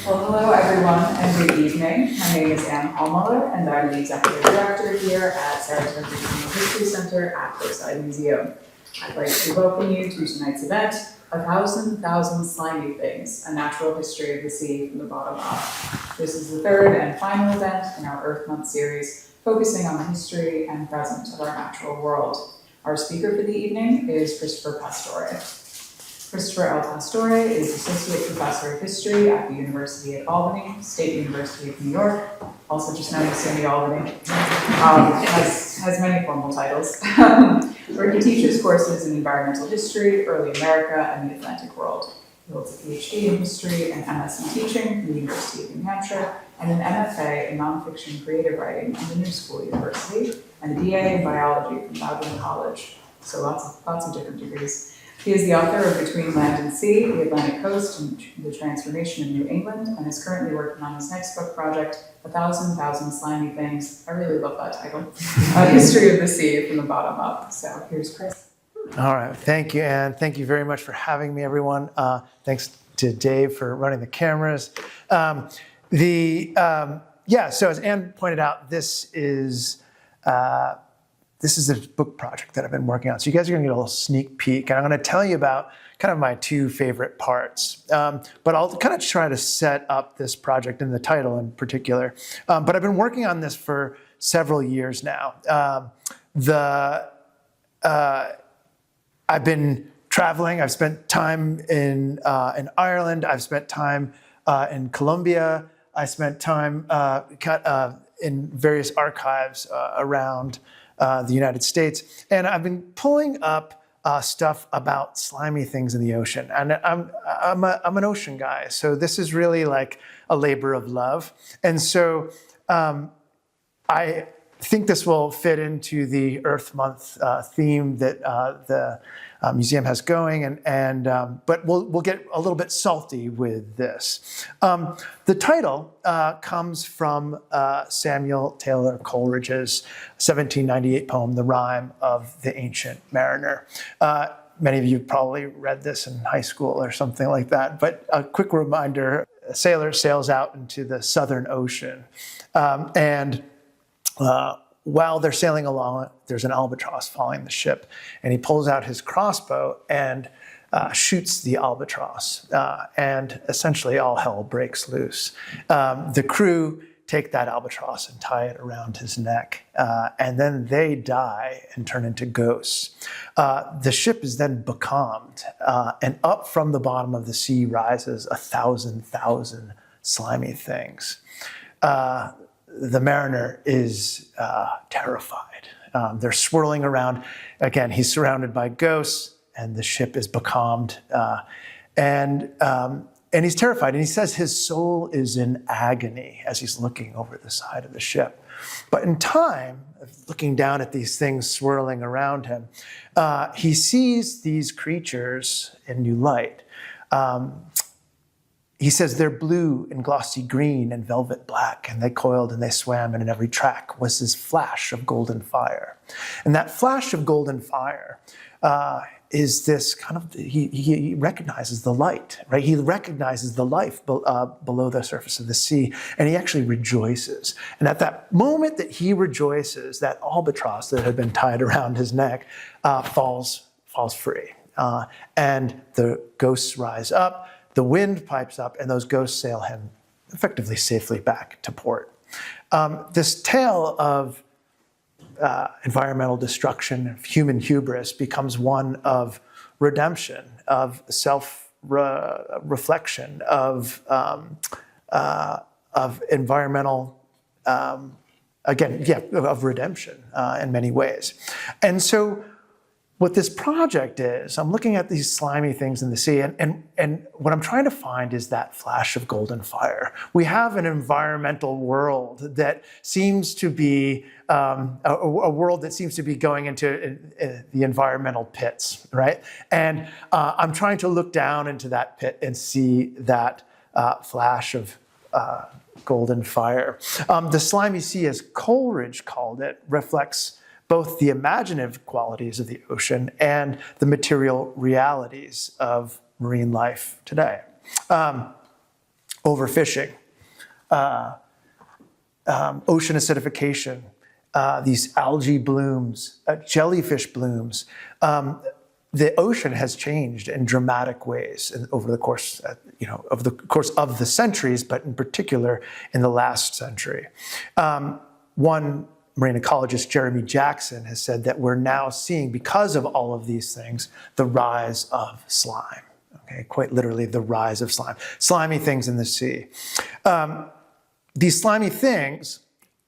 Well, hello everyone and good evening. My name is Anne Hallmuller and I'm the Executive Director here at Saratoga Regional History Center at Coastside Museum. I'd like to welcome you to tonight's event, 1,000 Slimy Things, a natural history of the sea from the bottom up. This is the third and final event in our Earth Month series, focusing on the history and present of our natural world. Our speaker for the evening is Christopher Pastore. Christopher L. Pastore is Associate Professor of History at the University of Albany, State University of New York, also just known as SUNY Albany. Has many formal titles, where he teaches courses in environmental history, early America, and the Atlantic world. He holds a PhD in history and MS in teaching from the University of New Hampshire, and an MFA in nonfiction creative writing from the New School University, and a BA in biology from Bowdoin College. So lots of different degrees. He is the author of Between Land and Sea, The Atlantic Coast, and the Transformation of New England, and is currently working on his next book project, 1,000 Slimy Things. I really love that title. A History of the Sea from the Bottom Up. So here's Chris. All right, thank you, Anne. Thank you very much for having me, everyone. Thanks to Dave for running the cameras. So as Anne pointed out, this is a book project that I've been working on. So you guys are gonna get a little sneak peek, and I'm gonna tell you about kind of my two favorite parts. But I'll kind of try to set up this project in the title in particular. But I've been working on this for several years now. I've been traveling. I've spent time in Ireland. I've spent time in Colombia. I spent time in various archives around the United States, and I've been pulling up stuff about slimy things in the ocean. And I'm an ocean guy, so this is really like a labor of love. And so I think this will fit into the Earth Month theme that the museum has going, but we'll get a little bit salty with this. The title comes from Samuel Taylor Coleridge's 1798 poem, The Rime of the Ancient Mariner. Many of you probably read this in high school or something like that, but a quick reminder, a sailor sails out into the Southern Ocean, while they're sailing along, there's an albatross following the ship, and he pulls out his crossbow and shoots the albatross, and essentially all hell breaks loose. The crew take that albatross and tie it around his neck, and then they die and turn into ghosts. The ship is then becalmed, and up from the bottom of the sea rises 1,000 slimy things. The mariner is terrified. They're swirling around. Again, he's surrounded by ghosts, and the ship is becalmed. And he's terrified. And he says his soul is in agony as he's looking over the side of the ship. But in time, looking down at these things swirling around him, he sees these creatures in new light. He says they're blue and glossy green and velvet black, and they coiled and they swam, and in every track was this flash of golden fire. And that flash of golden fire is this kind of, he recognizes the light, right? He recognizes the life below the surface of the sea, and he actually rejoices. And at that moment that he rejoices, that albatross that had been tied around his neck falls free. And the ghosts rise up, the wind pipes up, and those ghosts sail him effectively safely back to port. This tale of environmental destruction, of human hubris, becomes one of redemption, of self-reflection, of environmental, of redemption in many ways. And so what this project is, I'm looking at these slimy things in the sea, and what I'm trying to find is that flash of golden fire. We have an environmental world that seems to be a world that seems to be going into the environmental pits, right? And I'm trying to look down into that pit and see that flash of golden fire. The slimy sea, as Coleridge called it, reflects both the imaginative qualities of the ocean and the material realities of marine life today. overfishing, ocean acidification, these algae blooms, jellyfish blooms. The ocean has changed in dramatic ways over the course, over the course of the centuries, but in particular in the last century. One marine ecologist, Jeremy Jackson, has said that we're now seeing, because of all of these things, the rise of slime. Okay, quite literally, the rise of slime. Slimy things in the sea. These slimy things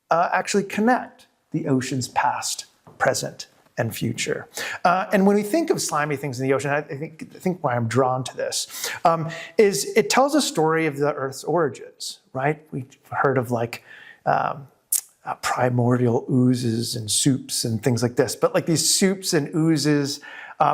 actually connect the ocean's past, present, and future. And when we think of slimy things in the ocean, I think why I'm drawn to this is it tells a story of the Earth's origins, right? We've heard of like primordial oozes and soups and things like this. But like these soups and oozes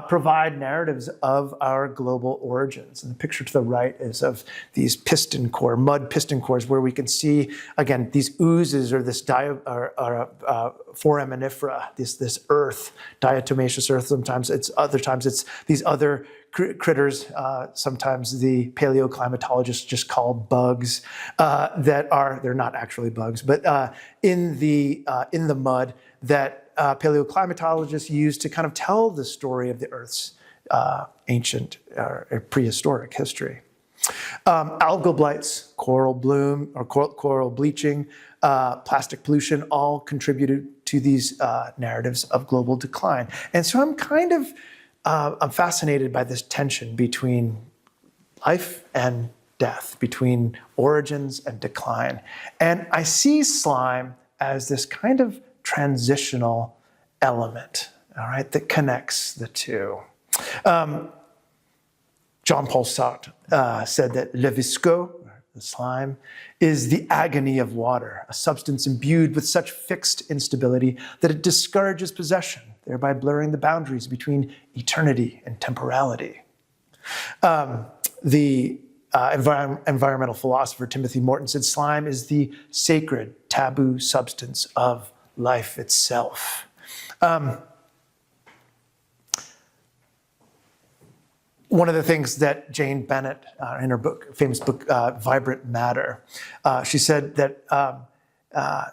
provide narratives of our global origins. And the picture to the right is of these piston core, mud piston cores, where we can see, again, these oozes or this foraminifera, this earth, diatomaceous earth. Sometimes it's these other critters, sometimes the paleoclimatologists just call bugs, they're not actually bugs, but in the mud that paleoclimatologists use to kind of tell the story of the Earth's ancient or prehistoric history. Algal blights, coral bloom or coral bleaching, plastic pollution all contributed to these narratives of global decline. And so I'm fascinated by this tension between life and death, between origins and decline. And I see slime as this kind of transitional element, all right, that connects the two. Jean-Paul Sartre said that le visceux, the slime, is the agony of water, a substance imbued with such fixed instability that it discourages possession, thereby blurring the boundaries between eternity and temporality. The environmental philosopher Timothy Morton said slime is the sacred, taboo substance of life itself. One of the things that Jane Bennett, in her famous book, Vibrant Matter, she said that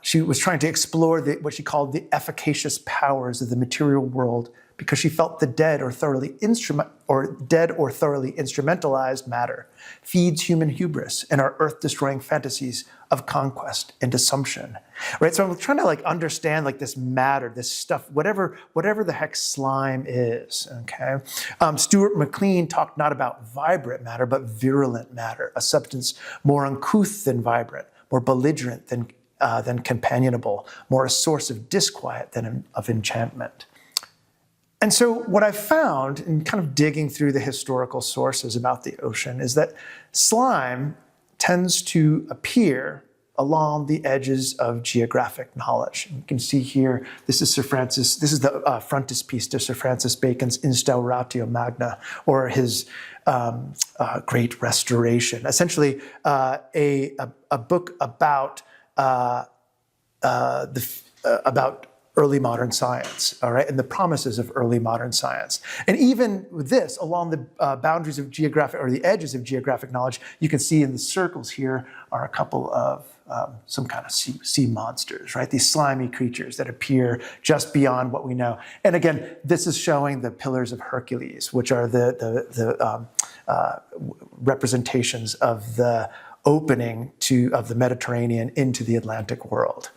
she was trying to explore what she called the efficacious powers of the material world because she felt the dead or thoroughly instrumentalized matter feeds human hubris and our earth-destroying fantasies of conquest and assumption. Right? So I'm trying to understand this matter, this stuff, whatever the heck slime is. Okay. Stuart McLean talked not about vibrant matter, but virulent matter, a substance more uncouth than vibrant, more belligerent than companionable, more a source of disquiet than of enchantment. And so what I've found in kind of digging through the historical sources about the ocean is that slime tends to appear along the edges of geographic knowledge. You can see here, this is the frontispiece to Sir Francis Bacon's Instauratio Magna, or his Great Restoration. Essentially, a book about early modern science, all right, and the promises of early modern science. And even with this, along the boundaries of geographic, or the edges of geographic knowledge, you can see in the circles here are a couple of some kind of sea monsters, right? These slimy creatures that appear just beyond what we know. And again, this is showing the Pillars of Hercules, which are the representations of the opening of the Mediterranean into the Atlantic world.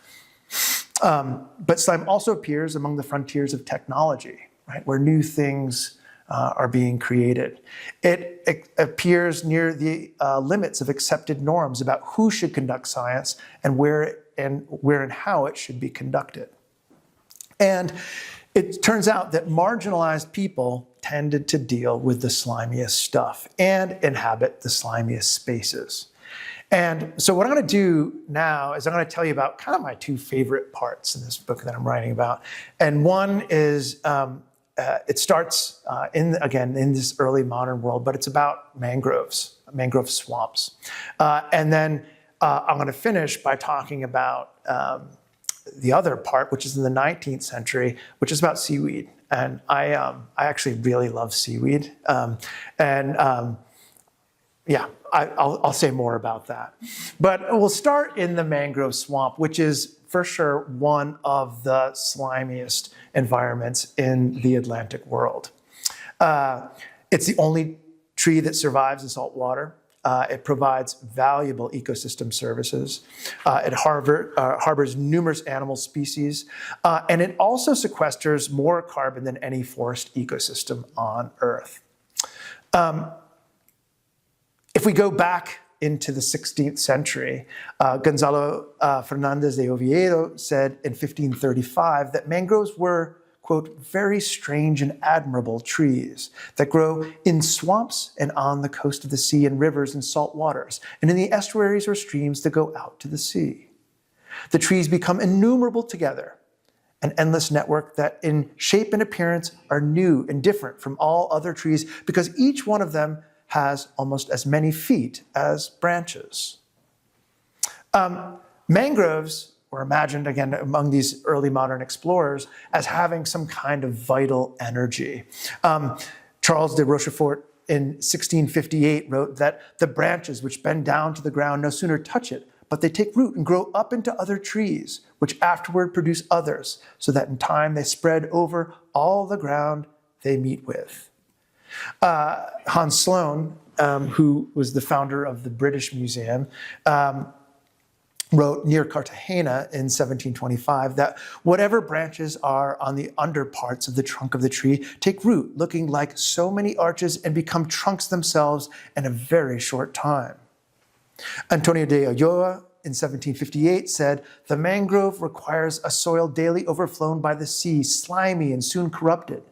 But slime also appears among the frontiers of technology, right, where new things are being created. It appears near the limits of accepted norms about who should conduct science and where and how it should be conducted. And it turns out that marginalized people tended to deal with the slimiest stuff and inhabit the slimiest spaces. And so what I'm going to do now is I'm going to tell you about kind of my two favorite parts in this book that I'm writing about. And one is, it starts in this early modern world, but it's about mangrove swamps. And then I'm going to finish by talking about the other part, which is in the 19th century, which is about seaweed. And I actually really love seaweed. I'll say more about that. But we'll start in the mangrove swamp, which is for sure one of the slimiest environments in the Atlantic world. It's the only tree that survives in salt water. It provides valuable ecosystem services. It harbors numerous animal species, and it also sequesters more carbon than any forest ecosystem on Earth. If we go back into the 16th century, Gonzalo Fernández de Oviedo said in 1535 that mangroves were, quote, very strange and admirable trees that grow in swamps and on the coast of the sea and rivers and salt waters, and in the estuaries or streams that go out to the sea. The trees become innumerable together, an endless network that in shape and appearance are new and different from all other trees because each one of them has almost as many feet as branches. Mangroves were imagined, again, among these early modern explorers as having some kind of vital energy. Charles de Rochefort in 1658 wrote that the branches which bend down to the ground no sooner touch it, but they take root and grow up into other trees, which afterward produce others, so that in time they spread over all the ground they meet with. Hans Sloane, who was the founder of the British Museum, wrote near Cartagena in 1725 that whatever branches are on the under parts of the trunk of the tree take root, looking like so many arches, and become trunks themselves in a very short time. Antonio de Ulloa in 1758 said, "The mangrove requires a soil daily overflown by the sea, slimy and soon corrupted.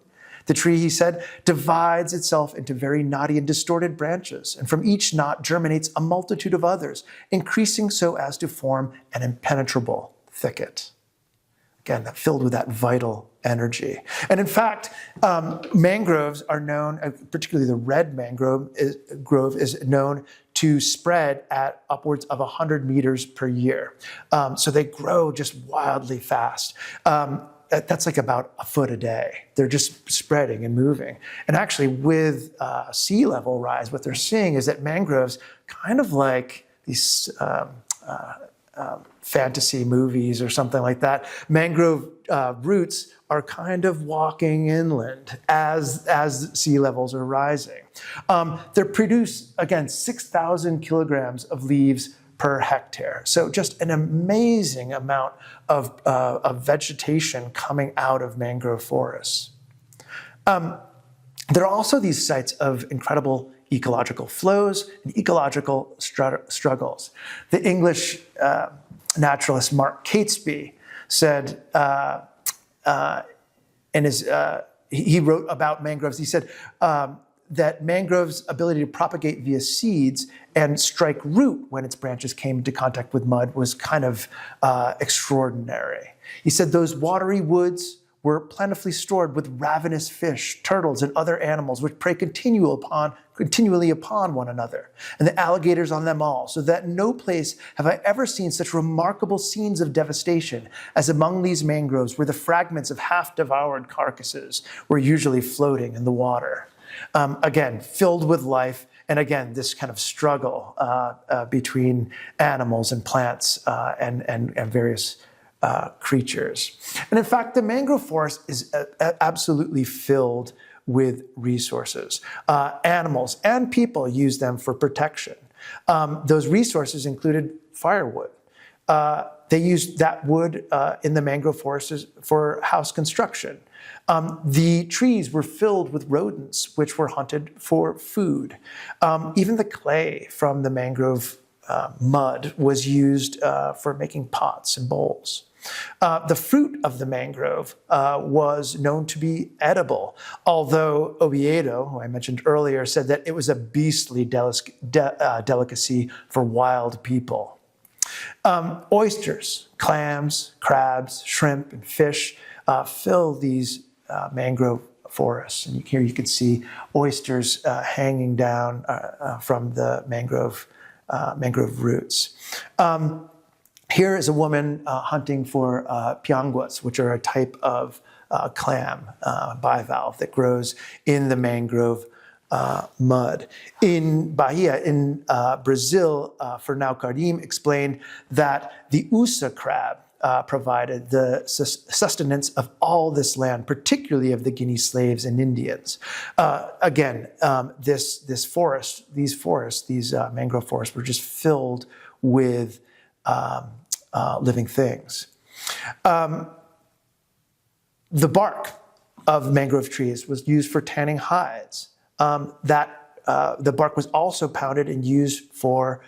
The tree," he said, "divides itself into very knotty and distorted branches, and from each knot germinates a multitude of others, increasing so as to form an impenetrable thicket." Again, filled with that vital energy. And in fact, mangroves are known, particularly the red mangrove is known to spread at upwards of 100 meters per year. So they grow just wildly fast. That's like about a foot a day. They're just spreading and moving. And actually with sea level rise, what they're seeing is that mangroves, kind of like these fantasy movies or something like that, mangrove roots are kind of walking inland as sea levels are rising. They produce, again, 6,000 kilograms of leaves per hectare. So just an amazing amount of vegetation coming out of mangrove forests. There are also these sites of incredible ecological flows and ecological struggles. The English naturalist Mark Catesby said, he wrote about mangroves, he said, that mangroves' ability to propagate via seeds and strike root when its branches came into contact with mud was kind of extraordinary. He said those watery woods were plentifully stored with ravenous fish, turtles, and other animals which prey continually upon one another, and the alligators on them all, so that in no place have I ever seen such remarkable scenes of devastation as among these mangroves, where the fragments of half-devoured carcasses were usually floating in the water. Again, filled with life, and again, this kind of struggle between animals and plants and various creatures. And in fact, the mangrove forest is absolutely filled with resources. Animals and people use them for protection. Those resources included firewood. They used that wood in the mangrove forests for house construction. The trees were filled with rodents, which were hunted for food. Even the clay from the mangrove mud was used for making pots and bowls. The fruit of the mangrove was known to be edible, although Oviedo, who I mentioned earlier, said that it was a beastly delicacy for wild people. Oysters, clams, crabs, shrimp, and fish fill these mangrove forests. And here you can see oysters hanging down from the mangrove roots. Here is a woman hunting for pianguas, which are a type of clam, bivalve, that grows in the mangrove mud. In Bahia, in Brazil, Fernão Cardim explained that the usa crab provided the sustenance of all this land, particularly of the Guinea slaves and Indians. Again, these mangrove forests were just filled with living things. The bark of mangrove trees was used for tanning hides. The bark was also pounded and used for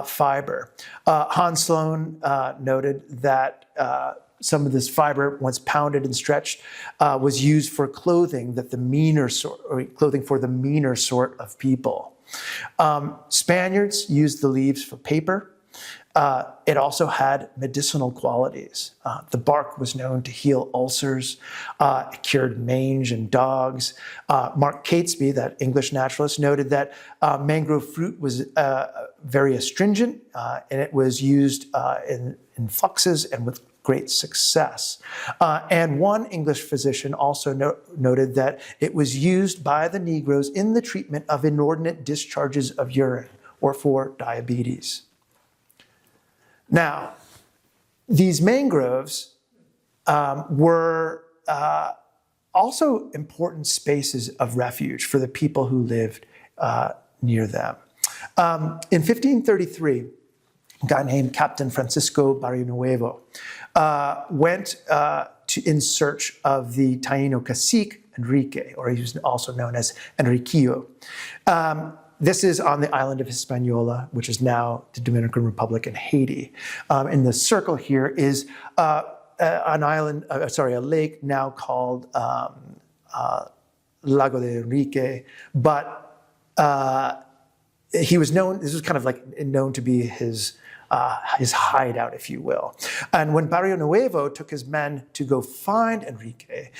fiber. Hans Sloane noted that some of this fiber, once pounded and stretched, was used for clothing that clothing for the meaner sort of people. Spaniards used the leaves for paper. It also had medicinal qualities. The bark was known to heal ulcers. It cured mange in dogs. Mark Catesby, that English naturalist, noted that mangrove fruit was very astringent, and it was used in fluxes and with great success. And one English physician also noted that it was used by the Negroes in the treatment of inordinate discharges of urine or for diabetes. Now, these mangroves were also important spaces of refuge for the people who lived near them. In 1533, a guy named Captain Francisco Barrionuevo went in search of the Taino cacique Enrique, or he was also known as Enriquillo. This is on the island of Hispaniola, which is now the Dominican Republic and Haiti. In the circle here is a lake now called Lago de Enrique, but he was known. This was kind of like known to be his hideout, if you will. And when Barrionuevo took his men to go find Enrique,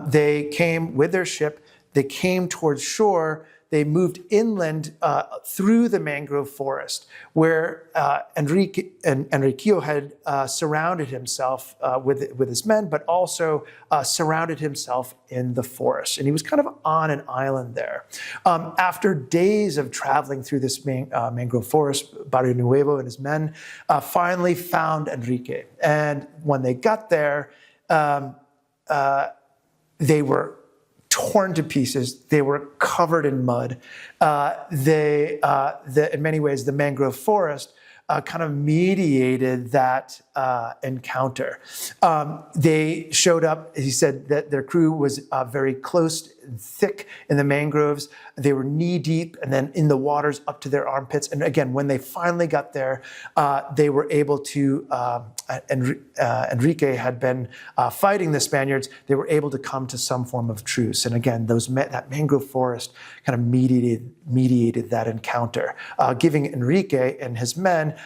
they came with their ship. They came towards shore. They moved inland through the mangrove forest, where Enriquillo had surrounded himself with his men, but also surrounded himself in the forest. And he was kind of on an island there. After days of traveling through this mangrove forest, Barrionuevo and his men finally found Enrique. And when they got there, they were torn to pieces. They were covered in mud. In many ways, the mangrove forest kind of mediated that encounter. They showed up, he said that their crew was very close and thick in the mangroves. They were knee deep and then in the waters up to their armpits. And again, when they finally got there, they were able to, Enrique had been fighting the Spaniards. They were able to come to some form of truce. And again, that mangrove forest kind of mediated that encounter, giving Enrique and his men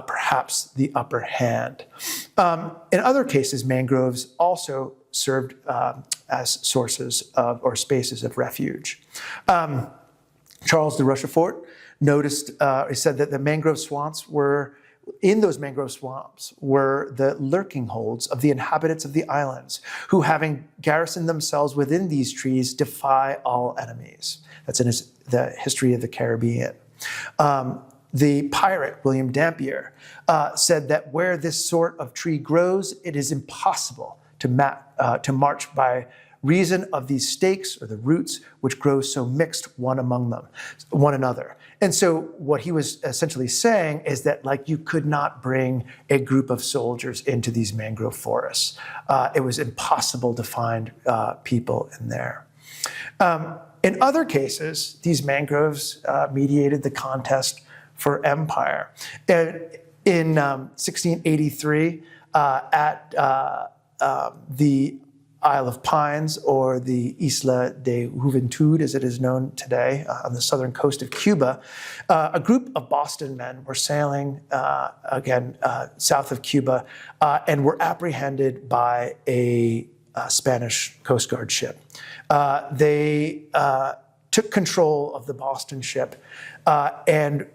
perhaps the upper hand. In other cases, mangroves also served as sources of or spaces of refuge. Charles de Rochefort noticed, he said that the mangrove swamps were the lurking holds of the inhabitants of the islands, who, having garrisoned themselves within these trees, defy all enemies. That's in the history of the Caribbean. The pirate, William Dampier, said that where this sort of tree grows, it is impossible to march by reason of these stakes or the roots which grow so mixed one another. And so what he was essentially saying is that, like, you could not bring a group of soldiers into these mangrove forests. It was impossible to find people in there. In other cases, these mangroves mediated the contest for empire. In 1683, at the Isle of Pines, or the Isla de Juventud, as it is known today, on the southern coast of Cuba, a group of Boston men were sailing, south of Cuba, and were apprehended by a Spanish Coast Guard ship. They took control of the Boston ship, and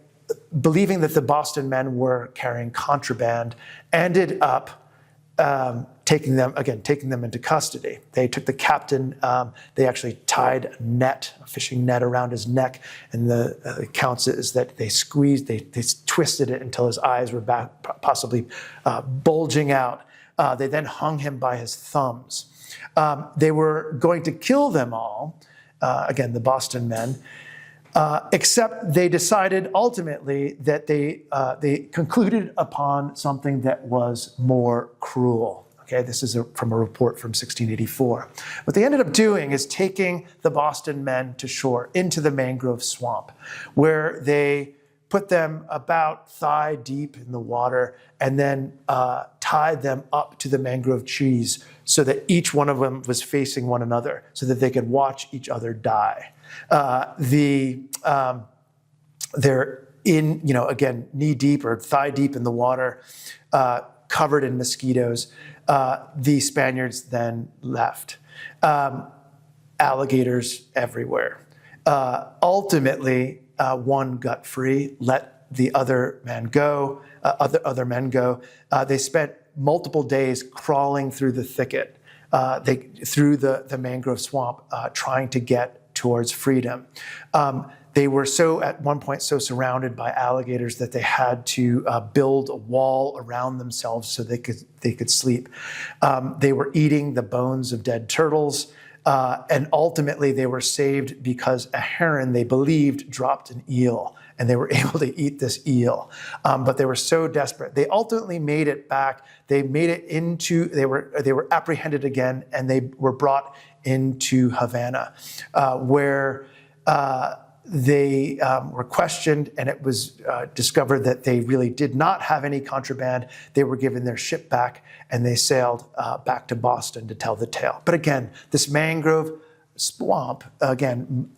believing that the Boston men were carrying contraband, ended up taking them into custody. They took the captain, they actually tied a fishing net around his neck, and the accounts is that they twisted it until his eyes were possibly bulging out. They then hung him by his thumbs. They were going to kill them all, again, the Boston men, except they decided ultimately that they concluded upon something that was more cruel. Okay, this is from a report from 1684. What they ended up doing is taking the Boston men to shore into the mangrove swamp, where they put them about thigh deep in the water and then tied them up to the mangrove trees so that each one of them was facing one another so that they could watch each other die. They're in, again, knee deep or thigh deep in the water, covered in mosquitoes. The Spaniards then left. Alligators everywhere. Ultimately, one got free, let the other men go. They spent multiple days crawling through the thicket, through the mangrove swamp, trying to get towards freedom. They were at one point so surrounded by alligators that they had to build a wall around themselves so they could sleep. They were eating the bones of dead turtles, and ultimately they were saved because a heron, they believed, dropped an eel, and they were able to eat this eel. But they were so desperate. They ultimately made it back. They were apprehended again, and they were brought into Havana, where they were questioned, and it was discovered that they really did not have any contraband. They were given their ship back, and they sailed back to Boston to tell the tale. But again, this mangrove swamp, again,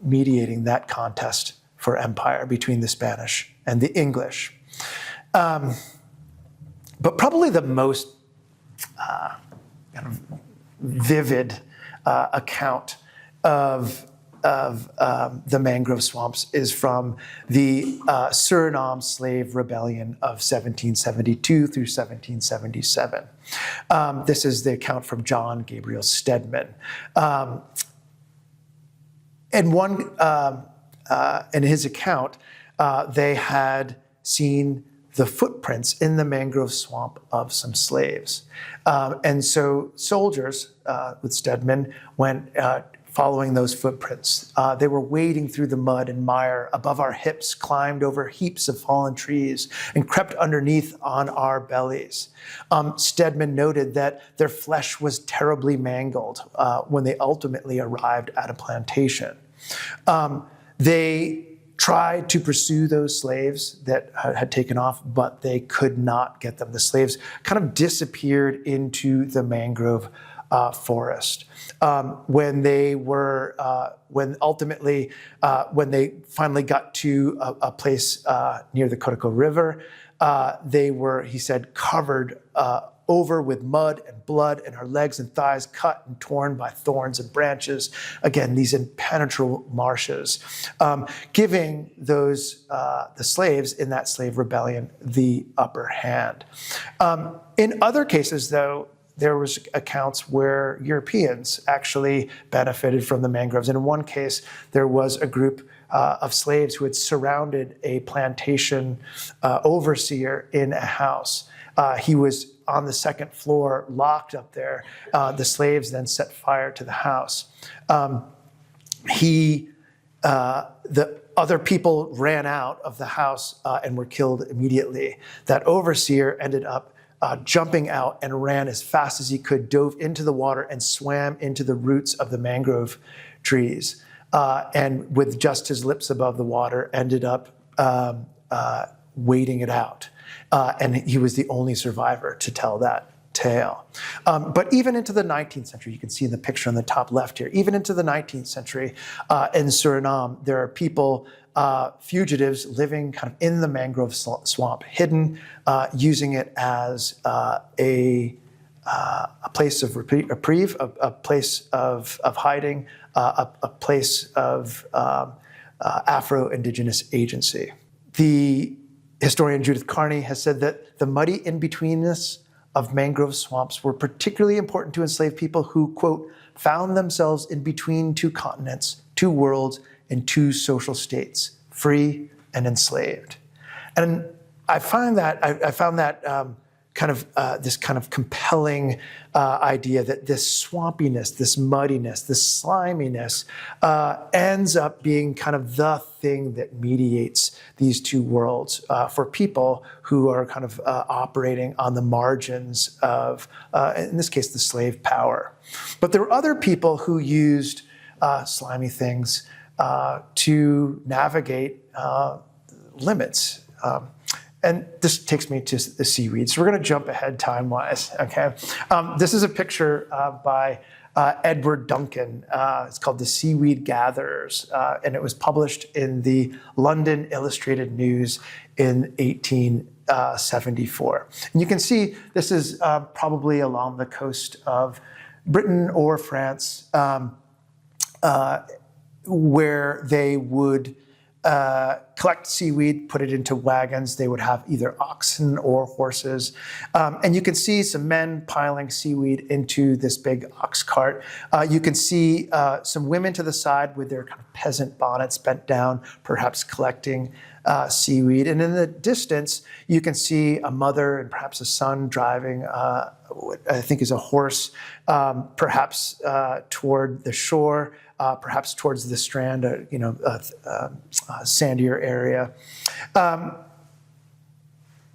mediating that contest for empire between the Spanish and the English. But probably the most kind of vivid account of the mangrove swamps is from the Suriname slave rebellion of 1772 through 1777. This is the account from John Gabriel Stedman. In his account, they had seen the footprints in the mangrove swamp of some slaves. And so soldiers with Stedman went following those footprints. They were wading through the mud and mire above our hips, climbed over heaps of fallen trees, and crept underneath on our bellies. Stedman noted that their flesh was terribly mangled when they ultimately arrived at a plantation. They tried to pursue those slaves that had taken off, but they could not get them. The slaves kind of disappeared into the mangrove forest. When they finally got to a place near the Cotico River, they were, he said, covered over with mud and blood, and her legs and thighs cut and torn by thorns and branches. Again, these impenetrable marshes, giving those the slaves in that slave rebellion the upper hand. In other cases, though, there was accounts where Europeans actually benefited from the mangroves. And in one case, there was a group of slaves who had surrounded a plantation overseer in a house. He was on the second floor, locked up there. The slaves then set fire to the house. The other people ran out of the house and were killed immediately. That overseer ended up jumping out and ran as fast as he could, dove into the water and swam into the roots of the mangrove trees. And with just his lips above the water, ended up waiting it out. And he was the only survivor to tell that tale. But even into the 19th century, you can see in the picture on the top left here, even into the 19th century in Suriname, there are people, fugitives living kind of in the mangrove swamp, hidden, using it as a place of reprieve, a place of hiding, a place of Afro-Indigenous agency. The historian Judith Carney has said that the muddy in-betweenness of mangrove swamps were particularly important to enslaved people who, quote, found themselves in between two continents, two worlds, and two social states, free and enslaved. And I found that this kind of compelling idea that this swampiness, this muddiness, this sliminess ends up being kind of the thing that mediates these two worlds for people who are kind of operating on the margins of, in this case, the slave power. But there were other people who used slimy things to navigate limits. And this takes me to the seaweed. So we're going to jump ahead time-wise, okay? This is a picture by Edward Duncan. It's called The Seaweed Gatherers, and it was published in the London Illustrated News in 1874. And you can see this is probably along the coast of Britain or France, where they would collect seaweed, put it into wagons. They would have either oxen or horses. And you can see some men piling seaweed into this big ox cart. You can see some women to the side with their kind of peasant bonnets bent down, perhaps collecting seaweed. And in the distance, you can see a mother and perhaps a son driving what I think is a horse, perhaps toward the shore, perhaps towards the strand, sandier area.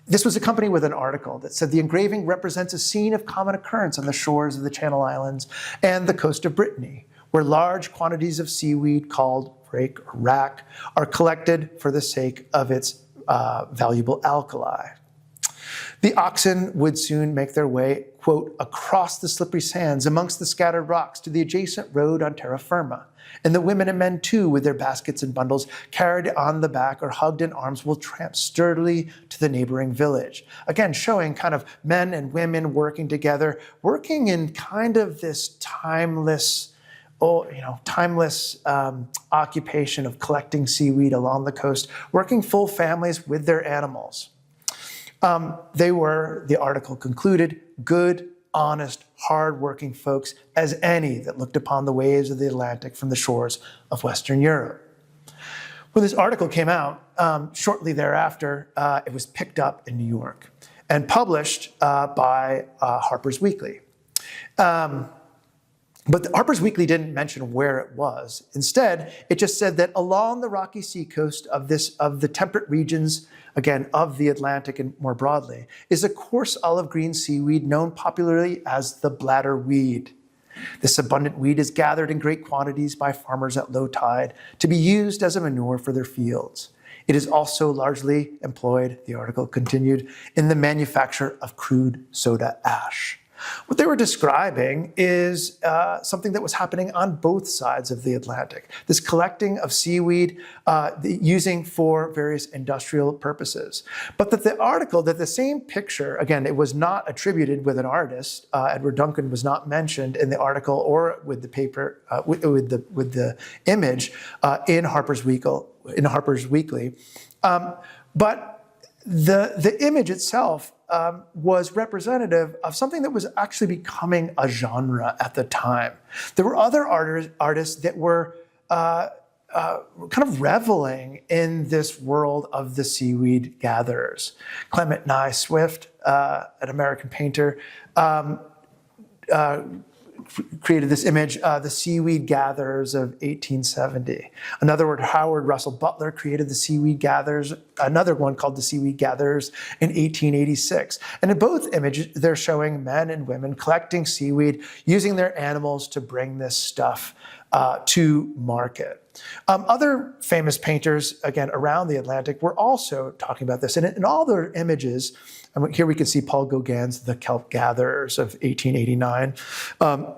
This was accompanied with an article that said the engraving represents a scene of common occurrence on the shores of the Channel Islands and the coast of Brittany, where large quantities of seaweed called rake or rack are collected for the sake of its valuable alkali. The oxen would soon make their way, quote, across the slippery sands amongst the scattered rocks to the adjacent road on terra firma. And the women and men, too, with their baskets and bundles carried on the back or hugged in arms, will tramp sturdily to the neighboring village. Again, showing kind of men and women working together, working in kind of this timeless occupation of collecting seaweed along the coast, working full families with their animals. They were, the article concluded, good, honest, hard-working folks as any that looked upon the waves of the Atlantic from the shores of Western Europe. When this article came out, shortly thereafter, it was picked up in New York and published by Harper's Weekly. But the Harper's Weekly didn't mention where it was. Instead, it just said that along the rocky seacoast of the temperate regions, again, of the Atlantic and more broadly, is a coarse olive green seaweed known popularly as the bladder weed. This abundant weed is gathered in great quantities by farmers at low tide to be used as a manure for their fields. It is also largely employed, the article continued, in the manufacture of crude soda ash. What they were describing is something that was happening on both sides of the Atlantic. This collecting of seaweed using for various industrial purposes. But that the same picture, again, it was not attributed with an artist. Edward Duncan was not mentioned in the article or with the paper, with the image in Harper's Weekly. But the image itself was representative of something that was actually becoming a genre at the time. There were other artists that were kind of reveling in this world of the seaweed gatherers. Clement Nye Swift, an American painter, created this image, the seaweed gatherers of 1870. Another one, Howard Russell Butler, created the seaweed gatherers, another one called the seaweed gatherers in 1886. And in both images, they're showing men and women collecting seaweed, using their animals to bring this stuff to market. Other famous painters, again, around the Atlantic were also talking about this. And in all their images, here we can see Paul Gauguin's The Kelp Gatherers of 1889.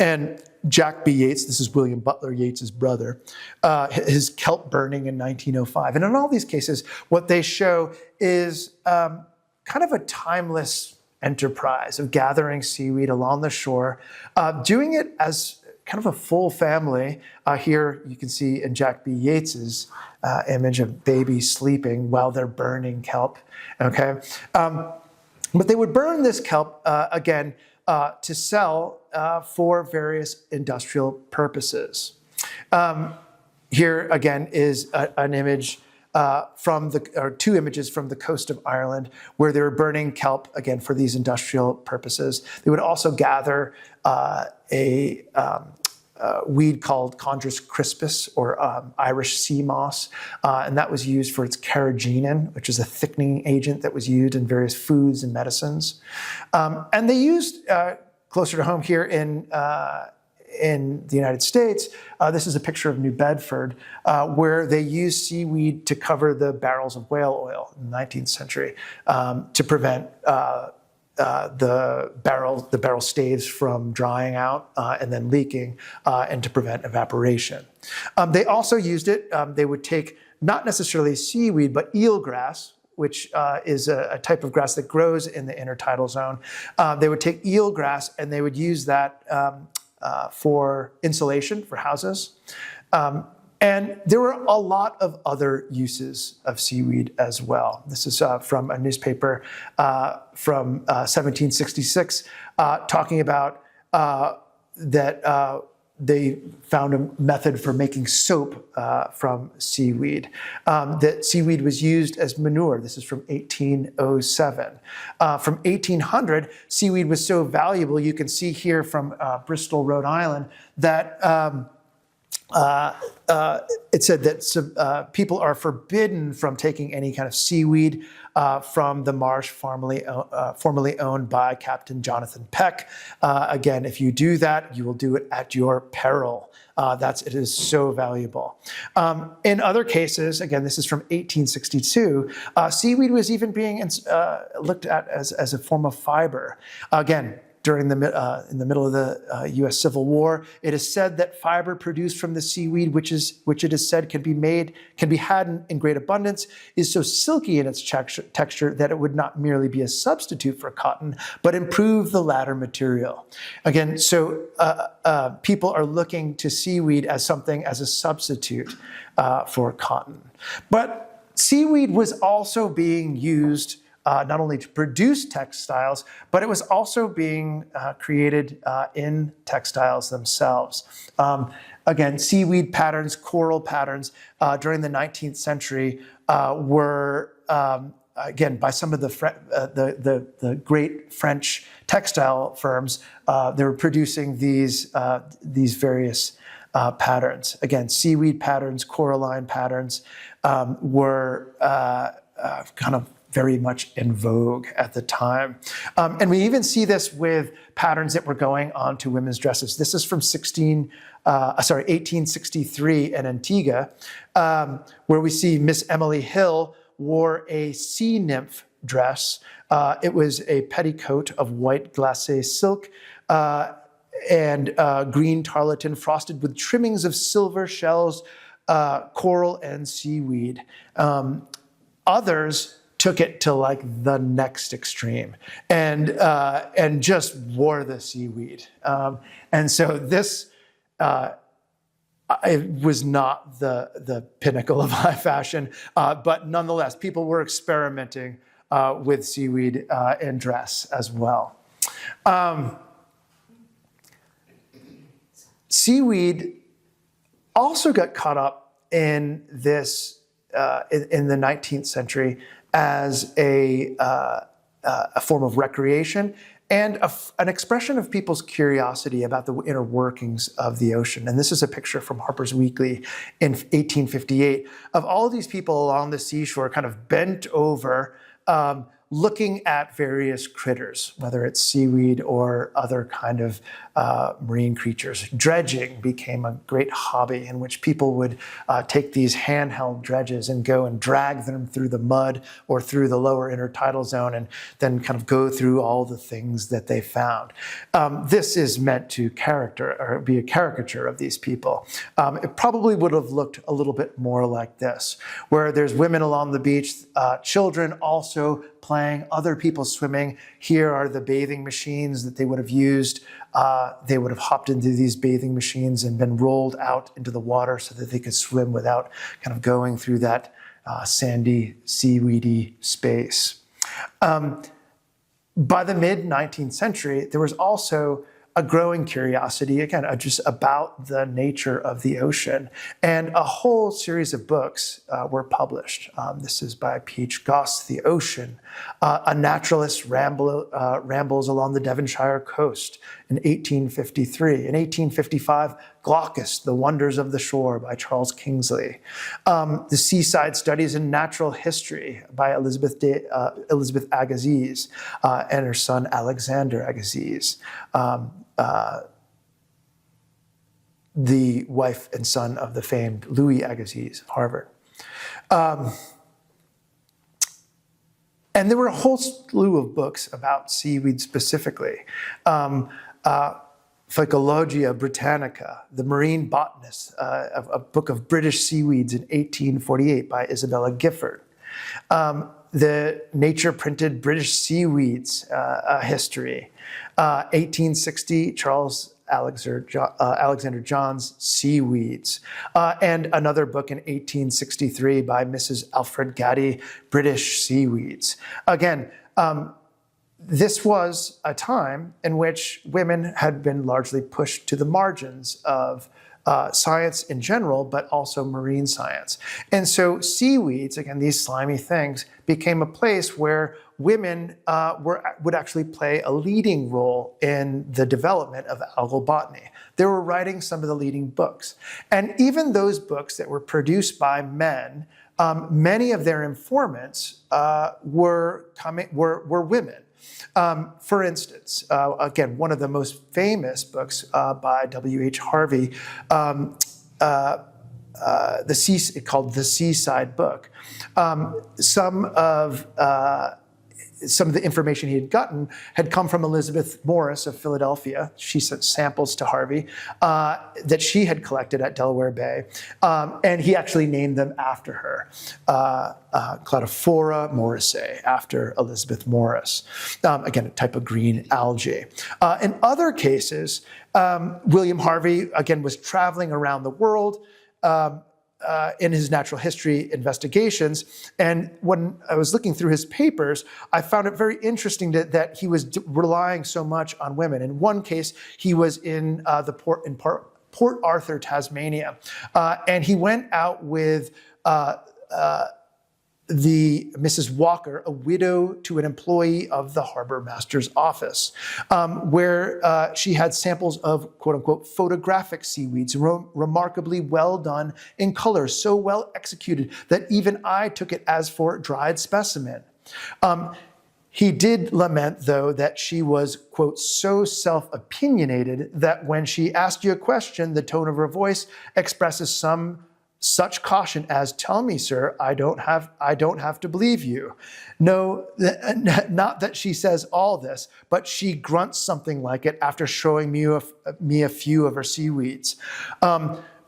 And Jack B. Yeats, this is William Butler Yeats's brother, his Kelp Burning in 1905. And in all these cases, what they show is kind of a timeless enterprise of gathering seaweed along the shore, doing it as kind of a full family. Here you can see in Jack B. Yeats's image of babies sleeping while they're burning kelp, okay? But they would burn this kelp, again, to sell for various industrial purposes. Here, again, is an image or two images from the coast of Ireland where they were burning kelp, again, for these industrial purposes. They would also gather a weed called Chondrus crispus, or Irish sea moss, and that was used for its carrageenan, which is a thickening agent that was used in various foods and medicines. And they used, closer to home here in the United States, this is a picture of New Bedford, where they used seaweed to cover the barrels of whale oil in the 19th century to prevent the barrel staves from drying out and then leaking, and to prevent evaporation. They also used it, they would take not necessarily seaweed, but eelgrass, which is a type of grass that grows in the intertidal zone. They would take eelgrass and they would use that for insulation for houses. And there were a lot of other uses of seaweed as well. This is from a newspaper from 1766 talking about that they found a method for making soap from seaweed. That seaweed was used as manure. This is from 1807. From 1800, seaweed was so valuable, you can see here from Bristol, Rhode Island, that it said that people are forbidden from taking any kind of seaweed from the marsh formerly owned by Captain Jonathan Peck. Again, if you do that, you will do it at your peril. It is so valuable. In other cases, again, this is from 1862, seaweed was even being looked at as a form of fiber. Again, in the middle of the U.S. Civil War, it is said that fiber produced from the seaweed, which it is said can be had in great abundance, is so silky in its texture that it would not merely be a substitute for cotton, but improve the latter material. Again, so people are looking to seaweed as a substitute for cotton. But seaweed was also being used not only to produce textiles, but it was also being created in textiles themselves. Again, seaweed patterns, coral patterns during the 19th century were, again, by some of the great French textile firms, they were producing these various patterns. Again, seaweed patterns, coralline patterns were kind of very much in vogue at the time. And we even see this with patterns that were going on to women's dresses. This is from 1863 in Antigua, where we see Miss Emily Hill wore a sea nymph dress. It was a petticoat of white glacé silk and green tarlatan frosted with trimmings of silver shells, coral, and seaweed. Others took it to like the next extreme and just wore the seaweed. And so this it was not the pinnacle of high fashion, but nonetheless, people were experimenting with seaweed in dress as well. Seaweed also got caught up in this in the 19th century as a form of recreation and an expression of people's curiosity about the inner workings of the ocean. And this is a picture from Harper's Weekly in 1858 of all of these people along the seashore kind of bent over, looking at various critters, whether it's seaweed or other kind of marine creatures. Dredging became a great hobby in which people would take these handheld dredges and go and drag them through the mud or through the lower intertidal zone and then kind of go through all the things that they found. This is meant to be a caricature of these people. It probably would have looked a little bit more like this, where there's women along the beach, children also playing, other people swimming. Here are the bathing machines that they would have used. They would have hopped into these bathing machines and been rolled out into the water so that they could swim without kind of going through that sandy, seaweedy space. By the mid-19th century, there was also a growing curiosity, again, just about the nature of the ocean. And a whole series of books were published. This is by P.H. Goss, The Ocean. A naturalist rambles along the Devonshire coast in 1853. In 1855, Glaucus, The Wonders of the Shore by Charles Kingsley. The Seaside Studies in Natural History by Elizabeth Agassiz and her son Alexander Agassiz. The wife and son of the famed Louis Agassiz of Harvard. And there were a whole slew of books about seaweed specifically. Phycologia Britannica, The Marine Botanist, a book of British seaweeds in 1848 by Isabella Gifford. The Nature printed British Seaweeds History. 1860, Charles Alexander John's Seaweeds. And another book in 1863 by Mrs. Alfred Gatty, British Seaweeds. Again, this was a time in which women had been largely pushed to the margins of science in general, but also marine science. And so seaweeds, again, these slimy things, became a place where women would actually play a leading role in the development of algal botany. They were writing some of the leading books. And even those books that were produced by men, many of their informants were women. For instance, again, one of the most famous books by W.H. Harvey, called The Seaside Book. Some of the information he had gotten had come from Elizabeth Morris of Philadelphia. She sent samples to Harvey that she had collected at Delaware Bay. And he actually named them after her. Cladophora morrisae, after Elizabeth Morris. Again, a type of green algae. In other cases, William Harvey, again, was traveling around the world in his natural history investigations. And when I was looking through his papers, I found it very interesting that he was relying so much on women. In one case, he was in Port Arthur, Tasmania, and he went out with the Mrs. Walker, a widow to an employee of the harbor master's office, where she had samples of, quote unquote, photographic seaweeds, remarkably well done in color, so well executed that even I took it as for dried specimen. He did lament, though, that she was, quote, so self-opinionated that when she asked you a question, the tone of her voice expresses some such caution as, tell me, sir, I don't have to believe you. No, not that she says all this, but she grunts something like it after showing me a few of her seaweeds.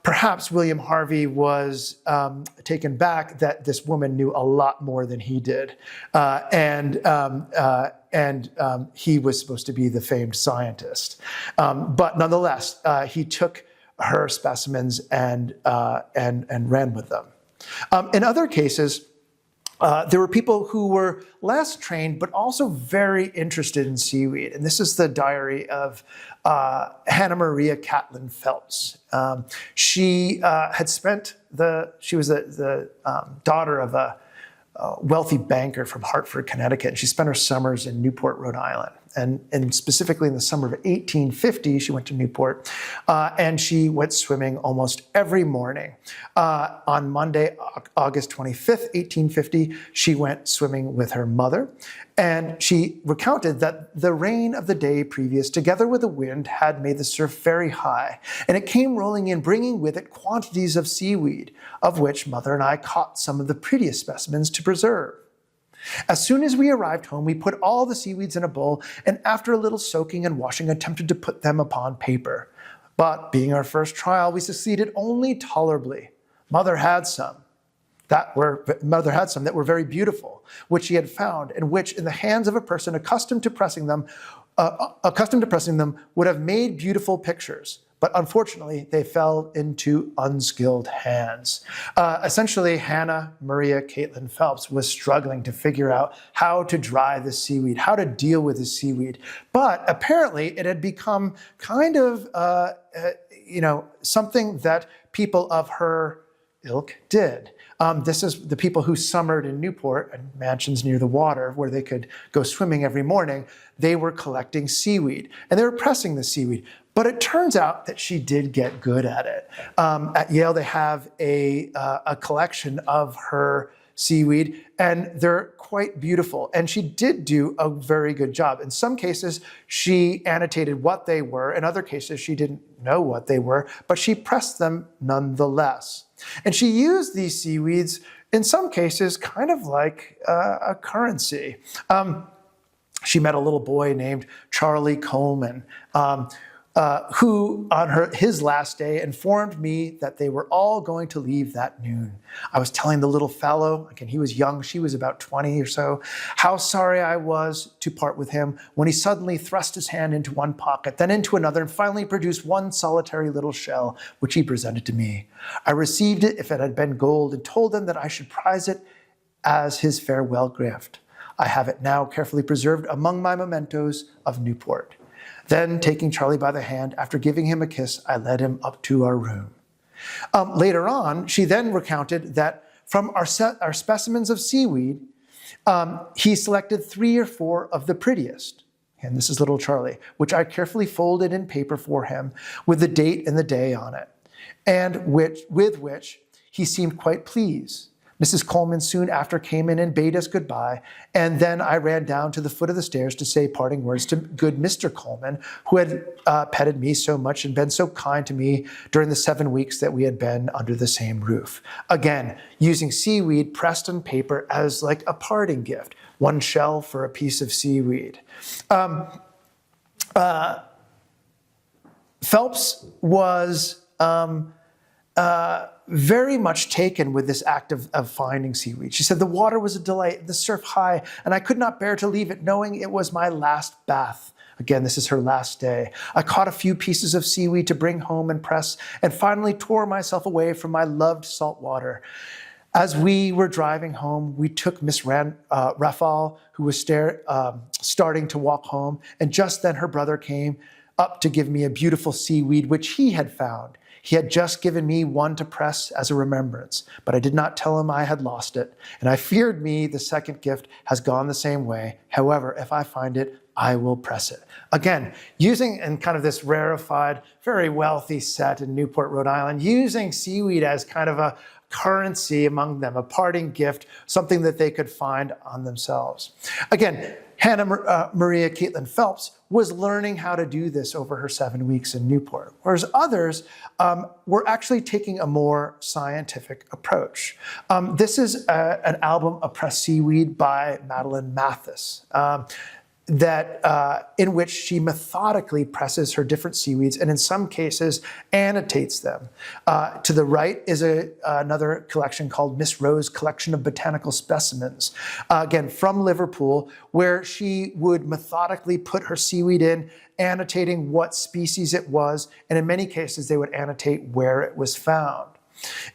Perhaps William Harvey was taken back that this woman knew a lot more than he did. And he was supposed to be the famed scientist. But nonetheless, he took her specimens and ran with them. In other cases, there were people who were less trained, but also very interested in seaweed. And this is the diary of Hannah Maria Catlin Phelps. She was the daughter of a wealthy banker from Hartford, Connecticut. And she spent her summers in Newport, Rhode Island. And specifically in the summer of 1850, she went to Newport, and she went swimming almost every morning. On Monday, August 25th, 1850, she went swimming with her mother, and she recounted that the rain of the day previous, together with the wind, had made the surf very high, and it came rolling in, bringing with it quantities of seaweed, of which mother and I caught some of the prettiest specimens to preserve. As soon as we arrived home, we put all the seaweeds in a bowl, and after a little soaking and washing, attempted to put them upon paper. But being our first trial, we succeeded only tolerably. Mother had some that were very beautiful, which she had found, and which, in the hands of a person accustomed to pressing them, would have made beautiful pictures. but unfortunately, they fell into unskilled hands. Essentially, Hannah Maria Caitlin Phelps was struggling to figure out how to dry the seaweed, how to deal with the seaweed. But apparently, it had become kind of, something that people of her ilk did. This is the people who summered in Newport and mansions near the water where they could go swimming every morning. They were collecting seaweed and they were pressing the seaweed. But it turns out that she did get good at it. At Yale, they have a collection of her seaweed, and they're quite beautiful. And she did do a very good job. In some cases, she annotated what they were. In other cases, she didn't know what they were, but she pressed them nonetheless. And she used these seaweeds, in some cases, kind of like a currency. She met a little boy named Charlie Coleman, who on his last day informed me that they were all going to leave that noon. I was telling the little fellow, again, he was young, she was about 20 or so, how sorry I was to part with him when he suddenly thrust his hand into one pocket, then into another, and finally produced one solitary little shell, which he presented to me. I received it if it had been gold and told him that I should prize it as his farewell gift. I have it now carefully preserved among my mementos of Newport. Then, taking Charlie by the hand, after giving him a kiss, I led him up to our room. Later on, she then recounted that from our specimens of seaweed, he selected 3 or 4 of the prettiest. And this is little Charlie, which I carefully folded in paper for him with the date and the day on it, and with which he seemed quite pleased. Mrs. Coleman soon after came in and bade us goodbye, and then I ran down to the foot of the stairs to say parting words to good Mr. Coleman, who had petted me so much and been so kind to me during the 7 weeks that we had been under the same roof. Again, using seaweed pressed on paper as like a parting gift, 1 shell for a piece of seaweed. Phelps was very much taken with this act of finding seaweed. She said, the water was a delight, the surf high, and I could not bear to leave it, knowing it was my last bath. Again, this is her last day. I caught a few pieces of seaweed to bring home and press, and finally tore myself away from my loved salt water. As we were driving home, we took Miss Raffal, who was starting to walk home, and just then her brother came up to give me a beautiful seaweed, which he had found. He had just given me one to press as a remembrance, but I did not tell him I had lost it, and I feared me the second gift has gone the same way. However, if I find it, I will press it. Again, using in kind of this rarefied, very wealthy set in Newport, Rhode Island, using seaweed as kind of a currency among them, a parting gift, something that they could find on themselves. Again, Hannah Maria Caitlin Phelps was learning how to do this over her 7 weeks in Newport, whereas others were actually taking a more scientific approach. This is an album of pressed seaweed by Madeline Mathis. In which she methodically presses her different seaweeds and in some cases annotates them. To the right is another collection called Miss Rowe's Collection of Botanical Specimens, again from Liverpool, where she would methodically put her seaweed in, annotating what species it was, and in many cases they would annotate where it was found.